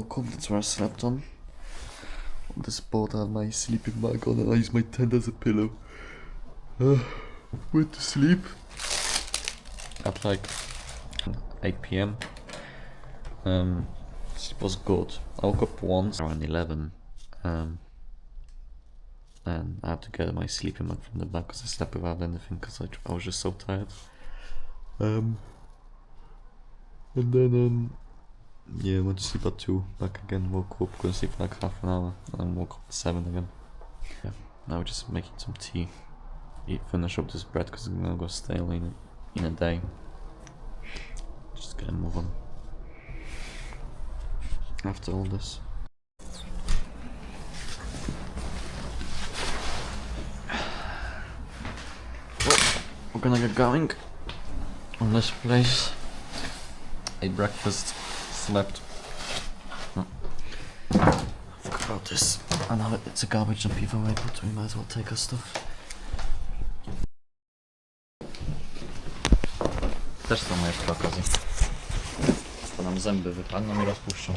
woke up, that's where I slept on this board. I had my sleeping bag on and I used my tent as a pillow. Went to sleep at like 8 PM. Sleep was good. I woke up once around 11 and I had to get my sleeping bag from the back because I slept without anything because I was just so tired. And then yeah, went to sleep at 2, back again, woke up, couldn't sleep for like half an hour, and then woke up at 7 again. Yeah, now we're just making some tea, finish up this bread because it's gonna go stale in a day. Just gonna move on after all this. Well, we're gonna get going on this place. Ate breakfast, slept. Forgot about this. I know it's a garbage dump either way, but we might as well take our stuff. Też są moje przy okazji. To nam zęby wypadną i rozpuszczą.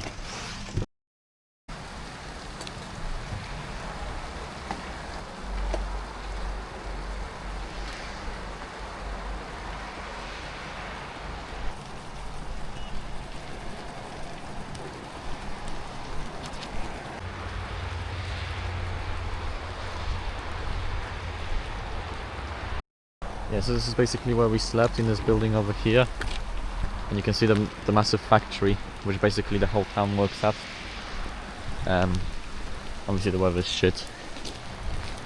Yeah, so this is basically where we slept, in this building over here, and you can see the massive factory, which basically the whole town works at. Obviously the weather is shit,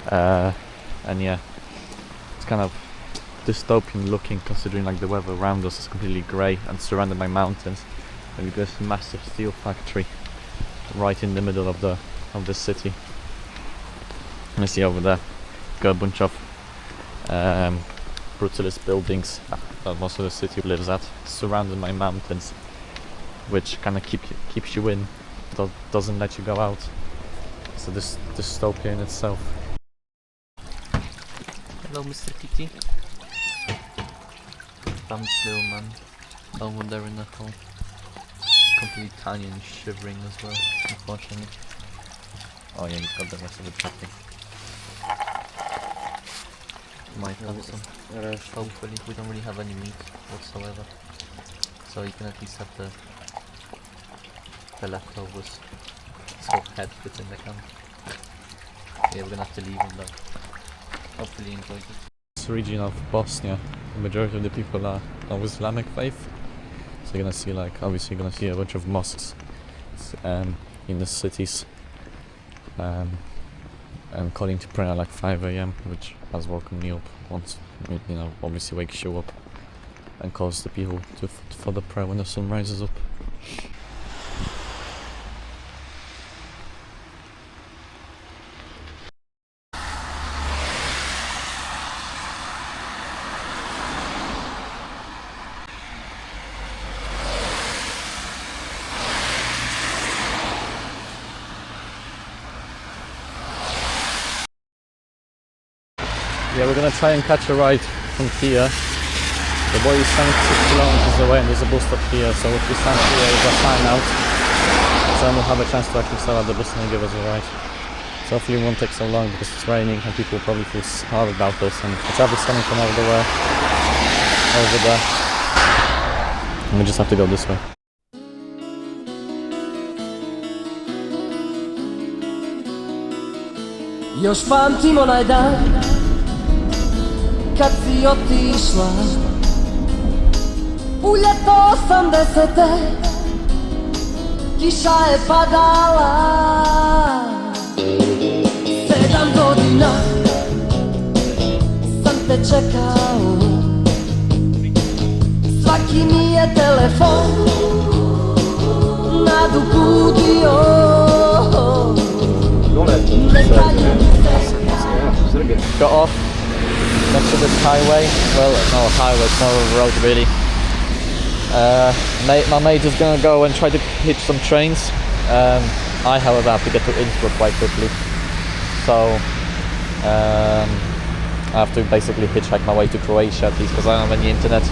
and yeah, it's kind of dystopian looking considering like the weather around us is completely grey and surrounded by mountains, and we've got this massive steel factory right in the middle of the city. And you see over there, got a bunch of purposeless buildings that most of the city lives at, surrounded by mountains, which kind of keeps you in, doesn't let you go out. So this dystopia in itself. Hello, Mr. Kitty. Found this little man over there in the hole, completely tiny and shivering as well, unfortunately. Oh yeah, he's got the rest of the property. Might have some. Hopefully, we don't really have any meat whatsoever, so you can at least have the leftovers. This whole head fits in the can. Yeah, we're gonna have to leave him though. Hopefully he enjoys it. This region of Bosnia, the majority of the people are of Islamic faith, so you're gonna see obviously you're gonna see a bunch of mosques in the cities, and calling to prayer like 5 AM, which has woken me up once. Obviously wakes you up and calls the people for the prayer when the sun rises up. Yeah, we're gonna try and catch a ride from here. The boy is standing 6 kilometers away and there's a bus stop here, so if we stand here with our sign out, so then we'll have a chance to actually start at the bus and give us a ride. So hopefully it won't take so long because it's raining and people will probably feel hard about us, and the traffic's coming from over there. And we just have to go this way. Još pamtim onaj dan kad si otišla u ljeto 80-te, kiša je padala. 7 godina sam te čekao, svaki mi je telefon nadu budio. Got off next to this highway. Well, not a highway, it's more of a road really. My mate is gonna go and try to hitch some trains. I, however, have to get to Innsbruck quite quickly, so I have to basically hitchhike my way to Croatia at least because I don't have any internet.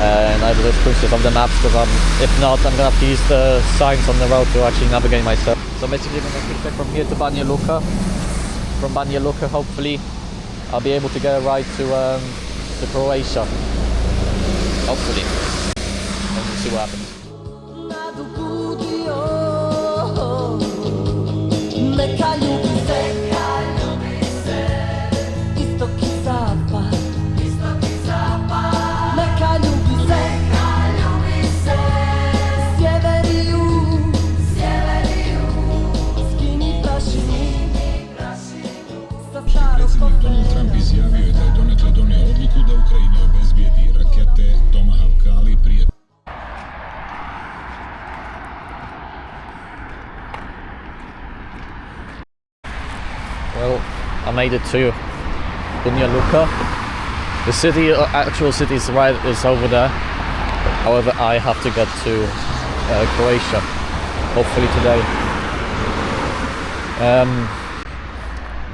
and I have the screenshots of the maps because if not, I'm gonna have to use the signs on the road to actually navigate myself. So basically, I'm gonna hitchhike from here to Banja Luka. From Banja Luka, hopefully, I'll be able to get a ride to Croatia. Hopefully, and we'll see what happens. Neka ljubi se, istok i zapad, neka ljubi se, sjever i jug, skini prašinu sa starog Predsjednik Donald Trump izjavio je da je donekle donio odluku da Ukrajini obezbijedi rakete Tomahawk, ali prije Well, I made it to Banja Luka. The city, actual city is over there. However, I have to get to Croatia, hopefully today.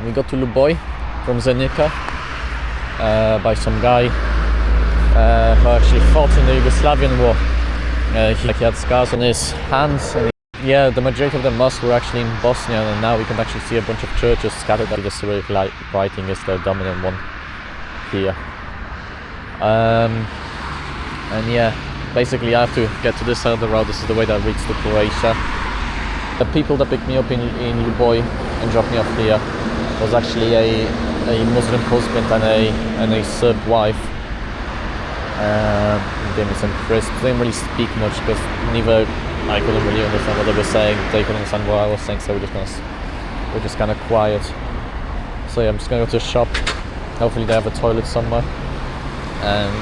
We got to Luboj from Zenica by some guy who actually fought in the Yugoslavian war. He had scars on his hands. And yeah, the majority of the mosques were actually in Bosnia, and now we can actually see a bunch of churches scattered. The Cyrillic writing is the dominant one here. And yeah, basically I have to get to this side of the road. This is the way that leads to Croatia. The people that picked me up in Luboj and dropped me off here was actually a Muslim husband and a Serb wife. Gave me some crisps. They didn't really speak much because neither I couldn't really understand what they were saying. They couldn't understand what I was saying, so we're just kind of quiet. So yeah, I'm just gonna go to a shop. Hopefully they have a toilet somewhere, and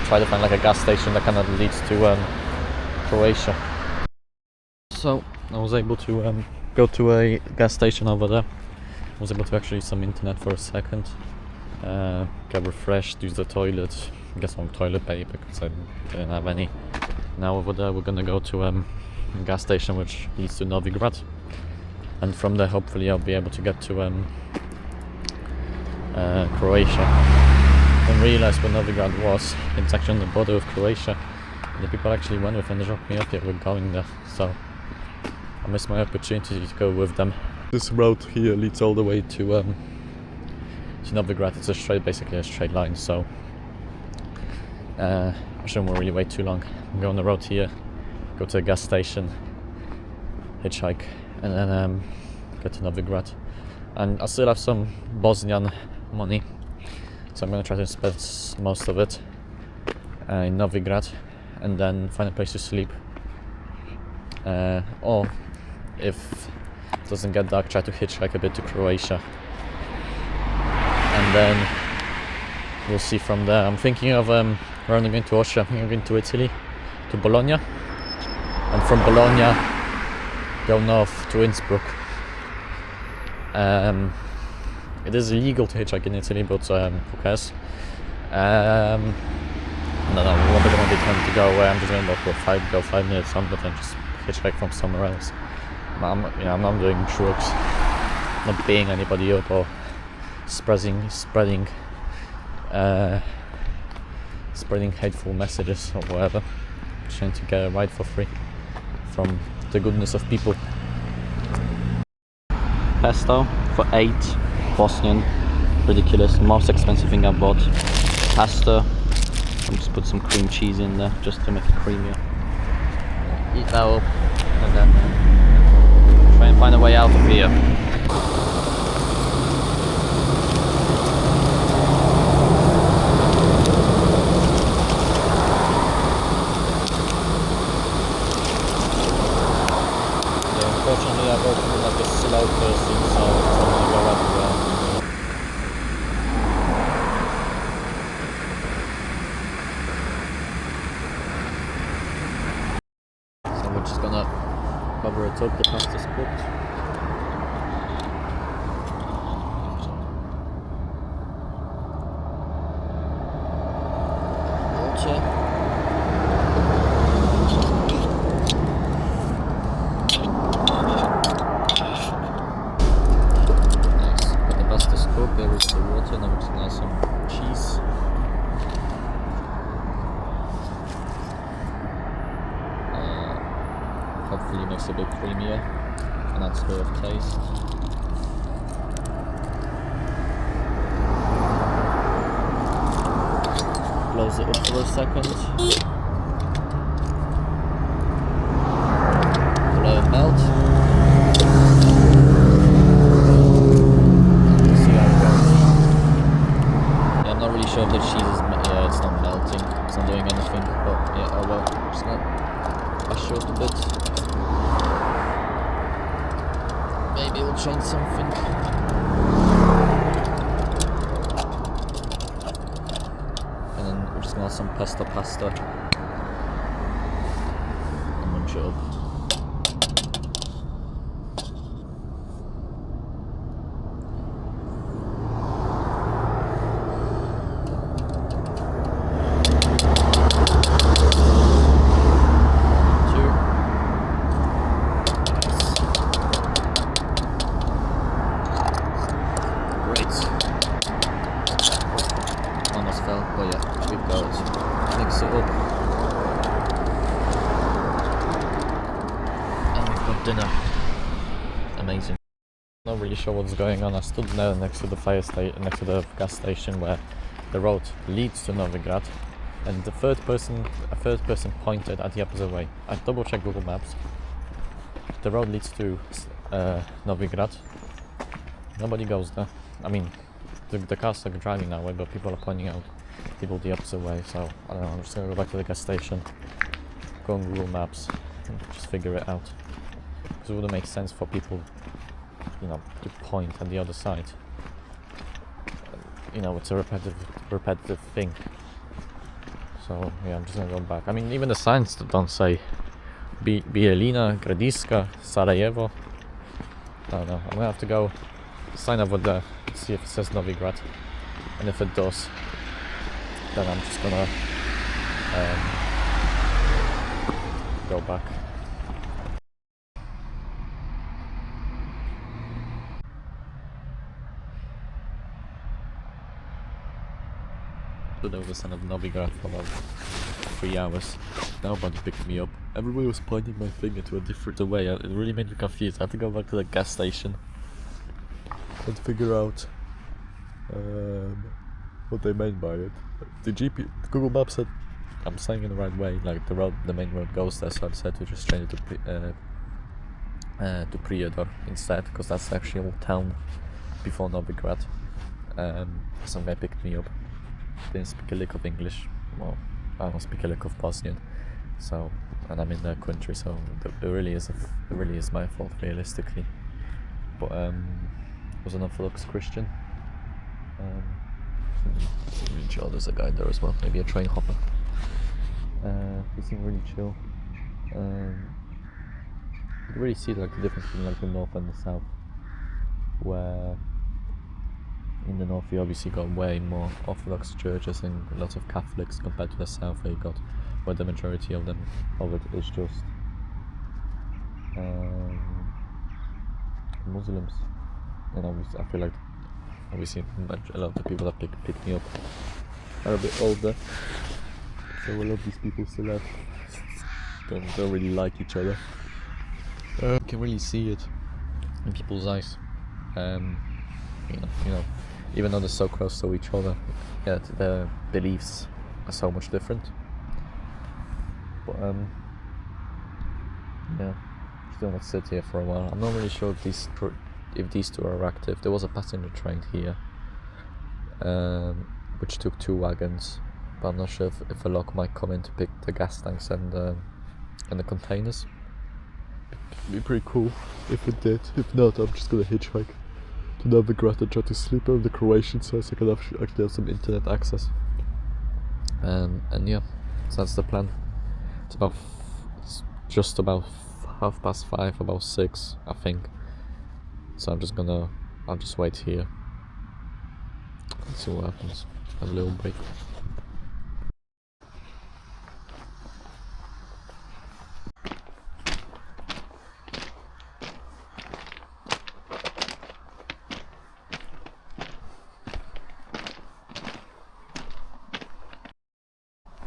try to find like a gas station that kind of leads to Croatia. So I was able to go to a gas station over there. I was able to actually use some internet for a second, get refreshed, use the toilet, get some toilet paper because I didn't have any. Now over there we're gonna go to a gas station which leads to Novigrad, and from there hopefully I'll be able to get to Croatia. I didn't realise where Novigrad was. It's actually on the border of Croatia. The people actually went with and dropped me up here. We're going there, so I missed my opportunity to go with them. This road here leads all the way to Novigrad. It's basically a straight line, so I shouldn't really wait too long. Go on the road here, go to a gas station, hitchhike, and then get to Novigrad. And I still have some Bosnian money, so I'm gonna try to spend most of it in Novigrad, and then find a place to sleep. Or if it doesn't get dark, try to hitchhike a bit to Croatia, and then we'll see from there. I'm thinking of rather than going to Austria, I'm going to Italy, to Bologna, and from Bologna go north to Innsbruck. It is illegal to hitchhike in Italy, but who cares? I don't know, what they're going to be trying to go away. I'm just going to go 5 minutes on, but then just hitchhike from somewhere else. I'm not doing drugs, not beating anybody up or spreading hateful messages or whatever. Trying to get a ride for free from the goodness of people. Pesto for 8 Bosnian, ridiculous, most expensive thing I bought. Pasta, I'll just put some cream cheese in there just to make it creamier. Eat that up and then try and find a way out of here. Unfortunately, I've opened like a slow person, so it's only go everywhere. So we're just gonna cover it up, the pasta's cooked. Water. There is the water, now we're just gonna add some cheese. hopefully makes it a bit creamier and adds a bit of taste. Close it up for a second. Let it melt. See how it goes. Yeah, I'm not really sure if the cheese is. Yeah, it's not melting. It's not doing anything. But yeah, oh well. I'm just gonna mash it up a bit. Maybe it'll change something. And then we're just gonna add some pesto pasta and munch it up. Almost fell, but yeah, we've got it. Mix it up. And we've got dinner. Amazing. Not really sure what's going on. I stood there next to the next to the gas station where the road leads to Novigrad, and a third person pointed at the opposite way. I double checked Google Maps. The road leads to Novigrad. Nobody goes there. I mean, the cars are driving that way, but people are pointing out people the opposite way. So I don't know. I'm just gonna go back to the gas station, go on Google Maps, and just figure it out. Because it wouldn't make sense for people, you know, to point at the other side. You know, it's a repetitive thing. So yeah, I'm just gonna go back. I mean, even the signs don't say Bielina, Gradiska, Sarajevo. I don't know. I'm gonna have to go sign over there, see if it says Novigrad, and if it does, then I'm just gonna go back. Stood over the sun of Novigrad for about 3 hours. Nobody picked me up. Everybody was pointing my finger to a different way. It really made me confused. I had to go back to the gas station and figure out what they meant by it. The Google Maps said I'm saying it the right way, like the main road goes there, so I decided to just change it to Prijedor instead, because that's the actual town before Novigrad. Some guy picked me up. Didn't speak a lick of English. Well, I don't speak a lick of Bosnian. So, and I'm in their country, so it really is my fault, realistically. But was an Orthodox Christian. Seemed really chill. There's a guy there as well, maybe a train hopper. He seemed really chill. You can really see like the difference between like the north and the south, where in the north you obviously got way more Orthodox churches and lots of Catholics compared to the south, where the majority of it is just Muslims. And obviously I feel like a lot of the people that picked me up are a bit older, so a lot of these people still don't really like each other. You can really see it in people's eyes. You know, even though they're so close to each other, yet their beliefs are so much different. But yeah, still gonna sit here for a while. I'm not really sure if these two are active. There was a passenger train here, which took 2 wagons, but I'm not sure if a lock might come in to pick the gas tanks and the containers. It'd be pretty cool if it did. If not, I'm just gonna hitchhike to Novigrad and try to sleep on the Croatian side so I can actually have some internet access. And yeah, so that's the plan. It's just about 5:30, about 6, I think. So I'll just wait here and see what happens. Have a little break.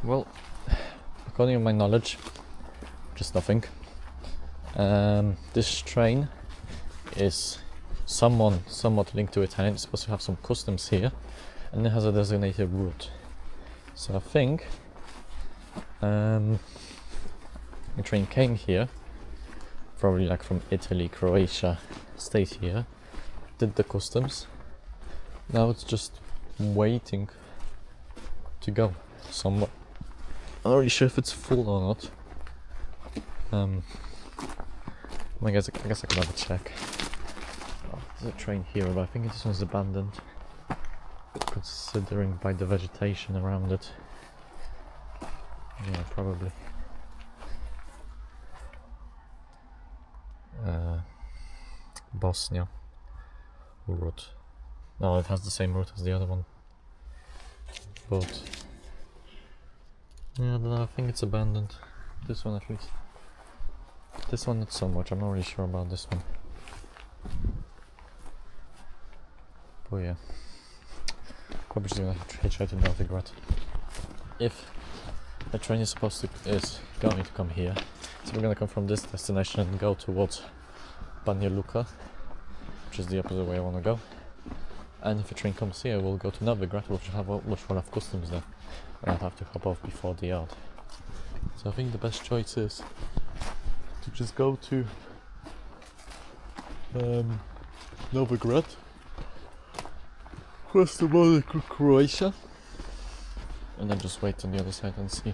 Well, according to my knowledge, just nothing. This train is somewhat linked to Italian. It's supposed to have some customs here, and it has a designated route. So I think the train came here, probably like from Italy, Croatia, stayed here, did the customs. Now it's just waiting to go somewhere. I'm not really sure if it's full or not. I guess I can have a check. Oh, there's a train here, but I think this one's abandoned, considering by the vegetation around it. Yeah, probably. Bosnia route. No, it has the same route as the other one. But yeah, I don't know, I think it's abandoned. This one at least. This one not so much, I'm not really sure about this one. But yeah. Probably just gonna hitchhike to Novigrad. If the train is going to come here, so we're gonna come from this destination and go towards Banja Luka, which is the opposite way I wanna go. And if a train comes here, we'll go to Novigrad, which will have customs there, and I'll have to hop off before the yard. So I think the best choice is to just go to Novigrad, cross the border to Croatia, and then just wait on the other side and see